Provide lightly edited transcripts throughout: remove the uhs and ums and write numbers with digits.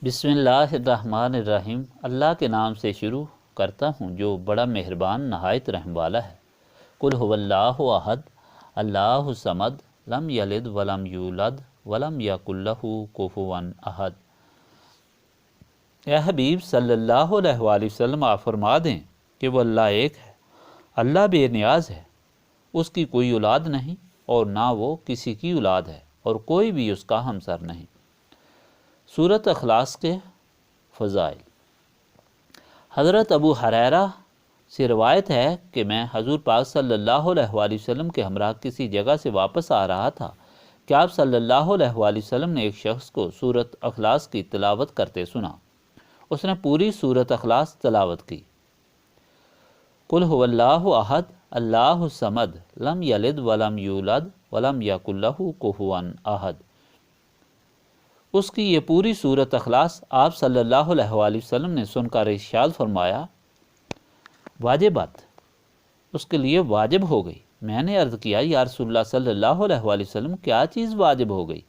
بسم اللہ الرحمن الرحیم۔ اللہ کے نام سے شروع کرتا ہوں جو بڑا مہربان نہایت رحم والا ہے۔ قل هو اللہ احد اللہ الصمد لم یلد ولم یولد ولم یکن لہ کفوا احد۔ اے حبیب صلی اللہ علیہ وآلہ وسلم آپ فرما دیں کہ وہ اللہ ایک ہے، اللہ بے نیاز ہے، اس کی کوئی اولاد نہیں اور نہ وہ کسی کی اولاد ہے اور کوئی بھی اس کا ہمسر نہیں۔ سورۃ اخلاص کے فضائل۔ حضرت ابو ہریرہ سے روایت ہے کہ میں حضور پاک صلی اللہ علیہ وآلہ وسلم کے ہمراہ کسی جگہ سے واپس آ رہا تھا کہ آپ صلی اللہ علیہ وآلہ وسلم نے ایک شخص کو سورۃ اخلاص کی تلاوت کرتے سنا۔ اس نے پوری سورۃ اخلاص تلاوت کی۔ قل هو اللہ احد اللہ الصمد لم یلد ولم یولد ولم یکن لہ کفوا احد۔ اس کی یہ پوری سورۃ اخلاص آپ صلی اللہ علیہ وآلہ وسلم نے سن کر ارشاد فرمایا، واجبات، اس کے لیے واجب ہو گئی۔ میں نے عرض کیا، یا رسول اللہ صلی اللہ علیہ وآلہ وسلم کیا چیز واجب ہو گئی؟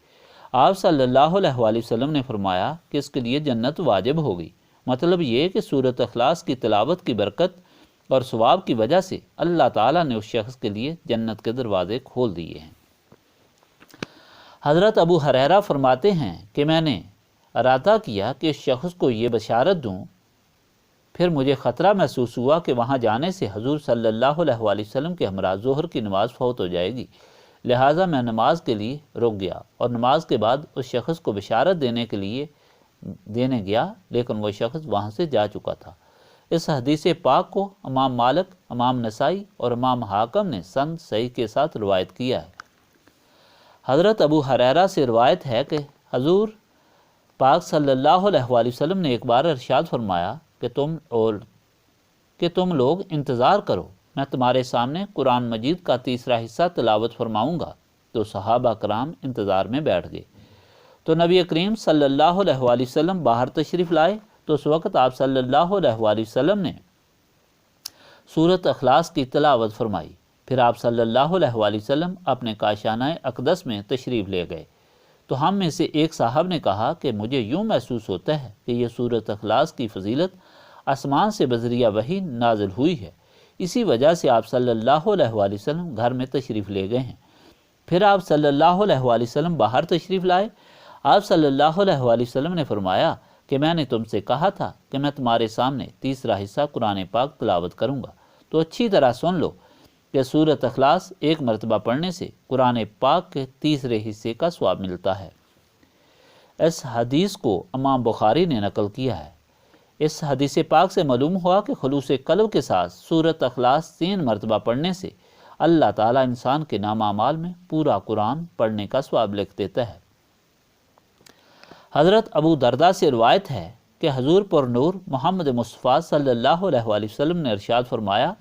آپ صلی اللہ علیہ وآلہ وسلم نے فرمایا کہ اس کے لیے جنت واجب ہو گئی۔ مطلب یہ کہ سورۃ اخلاص کی تلاوت کی برکت اور ثواب کی وجہ سے اللہ تعالیٰ نے اس شخص کے لیے جنت کے دروازے کھول دیے ہیں۔ حضرت ابو ہریرہ فرماتے ہیں کہ میں نے ارادہ کیا کہ اس شخص کو یہ بشارت دوں، پھر مجھے خطرہ محسوس ہوا کہ وہاں جانے سے حضور صلی اللہ علیہ وآلہ وسلم کے ہمراہ ظہر کی نماز فوت ہو جائے گی، لہٰذا میں نماز کے لیے رک گیا اور نماز کے بعد اس شخص کو بشارت دینے گیا، لیکن وہ شخص وہاں سے جا چکا تھا۔ اس حدیث پاک کو امام مالک، امام نسائی اور امام حاکم نے سند صحیح کے ساتھ روایت کیا ہے۔ حضرت ابو ہریرہ سے روایت ہے کہ حضور پاک صلی اللہ علیہ وآلہ وسلم نے ایک بار ارشاد فرمایا کہ تم لوگ انتظار کرو، میں تمہارے سامنے قرآن مجید کا تیسرا حصہ تلاوت فرماؤں گا۔ تو صحابہ کرام انتظار میں بیٹھ گئے۔ تو نبی کریم صلی اللہ علیہ وآلہ وسلم باہر تشریف لائے تو اس وقت آپ صلی اللہ علیہ وآلہ وسلم نے سورۃ اخلاص کی تلاوت فرمائی۔ پھر آپ صلی اللہ علیہ وآلہ وسلم اپنے کاشانہ اقدس میں تشریف لے گئے تو ہم میں سے ایک صاحب نے کہا کہ مجھے یوں محسوس ہوتا ہے کہ یہ سورۃ اخلاص کی فضیلت آسمان سے بذریعہ وحی نازل ہوئی ہے، اسی وجہ سے آپ صلی اللہ علیہ وآلہ وسلم گھر میں تشریف لے گئے ہیں۔ پھر آپ صلی اللہ علیہ وآلہ وسلم باہر تشریف لائے۔ آپ صلی اللہ علیہ وآلہ وسلم نے فرمایا کہ میں نے تم سے کہا تھا کہ میں تمہارے سامنے تیسرا حصہ قرآن پاک تلاوت کروں گا، تو اچھی طرح سن لو کہ سورۃ اخلاص ایک مرتبہ پڑھنے سے قرآن پاک کے تیسرے حصے کا ثواب ملتا ہے۔ اس حدیث کو امام بخاری نے نقل کیا ہے۔ اس حدیث پاک سے معلوم ہوا کہ خلوص قلب کے ساتھ سورۃ اخلاص 3 مرتبہ پڑھنے سے اللہ تعالیٰ انسان کے نام اعمال میں پورا قرآن پڑھنے کا ثواب لکھ دیتا ہے۔ حضرت ابو درداء سے روایت ہے کہ حضور پر نور محمد مصطفیٰ صلی اللہ علیہ وآلہ وسلم نے ارشاد فرمایا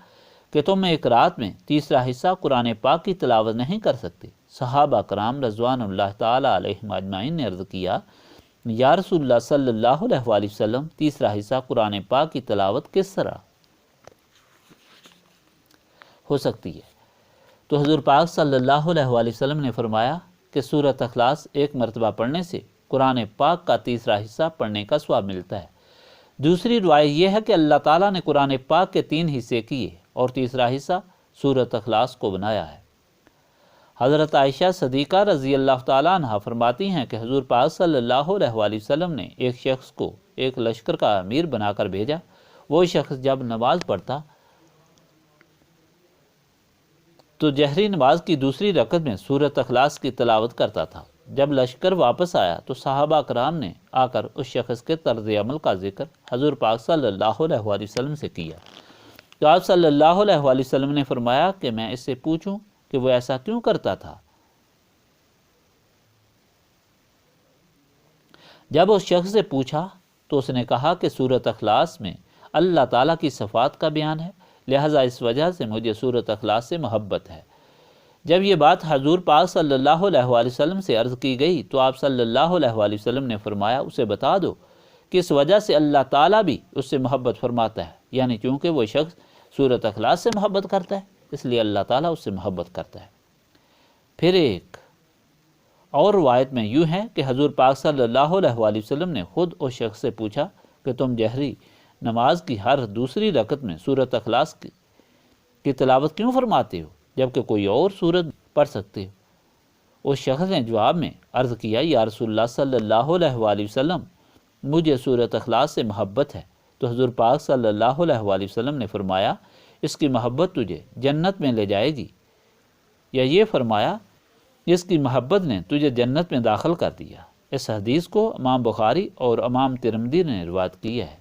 کہ تم ایک رات میں تیسرا حصہ قرآن پاک کی تلاوت نہیں کر سکتے۔ صحابہ کرام رضوان اللہ تعالیٰ علیہم اجمعین نے عرض کیا، یا رسول اللہ صلی اللہ علیہ وآلہ وسلم تیسرا حصہ قرآن پاک کی تلاوت کس طرح ہو سکتی ہے؟ تو حضور پاک صلی اللہ علیہ وآلہ وسلم نے فرمایا کہ سورۃ اخلاص ایک مرتبہ پڑھنے سے قرآن پاک کا تیسرا حصہ پڑھنے کا ثواب ملتا ہے۔ دوسری روایت یہ ہے کہ اللہ تعالیٰ نے قرآن پاک کے 3 حصے کیے اور تیسرا حصہ سورۃ اخلاص کو بنایا ہے۔ حضرت عائشہ صدیقہ رضی اللہ تعالیٰ عنہ فرماتی ہیں کہ حضور پاک صلی اللہ علیہ وآلہ وسلم نے ایک شخص کو ایک لشکر کا امیر بنا کر بھیجا۔ وہ شخص جب نماز پڑھتا تو جہری نماز کی دوسری رکعت میں سورۃ اخلاص کی تلاوت کرتا تھا۔ جب لشکر واپس آیا تو صحابہ کرام نے آ کر اس شخص کے طرز عمل کا ذکر حضور پاک صلی اللہ علیہ وآلہ وسلم سے کیا تو آپ صلی اللہ علیہ وآلہ وسلم نے فرمایا کہ میں اس سے پوچھوں کہ وہ ایسا کیوں کرتا تھا؟ جب اس شخص سے پوچھا تو اس نے کہا کہ سورۃ اخلاص میں اللہ تعالیٰ کی صفات کا بیان ہے، لہٰذا اس وجہ سے مجھے سورۃ اخلاص سے محبت ہے۔ جب یہ بات حضور پاک صلی اللہ علیہ وآلہ وسلم سے عرض کی گئی تو آپ صلی اللہ علیہ وآلہ وسلم نے فرمایا، اسے بتا دو کہ اس وجہ سے اللہ تعالیٰ بھی اس سے محبت فرماتا ہے، یعنی چونکہ وہ شخص سورۃ اخلاص سے محبت کرتا ہے اس لیے اللہ تعالیٰ اس سے محبت کرتا ہے۔ پھر ایک اور روایت میں یوں ہے کہ حضور پاک صلی اللہ علیہ وآلہ وسلم نے خود اس شخص سے پوچھا کہ تم جہری نماز کی ہر دوسری رکعت میں سورۃ اخلاص کی تلاوت کیوں فرماتے ہو جبکہ کوئی اور سورت پڑھ سکتے ہو؟ اس شخص نے جواب میں عرض کیا یا رسول اللہ صلی اللہ علیہ وآلہ وسلم، مجھے سورۃ اخلاص سے محبت ہے۔ تو حضور پاک صلی اللہ علیہ وآلہ وسلم نے فرمایا اس کی محبت تجھے جنت میں لے جائے گی، یا یہ فرمایا اس کی محبت نے تجھے جنت میں داخل کر دیا۔ اس حدیث کو امام بخاری اور امام ترمذی نے روایت کی ہے۔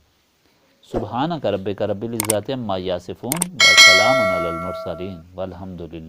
سبحانک ربک رب العزت عما یصفون وسلام علی المرسلین والحمد للہ۔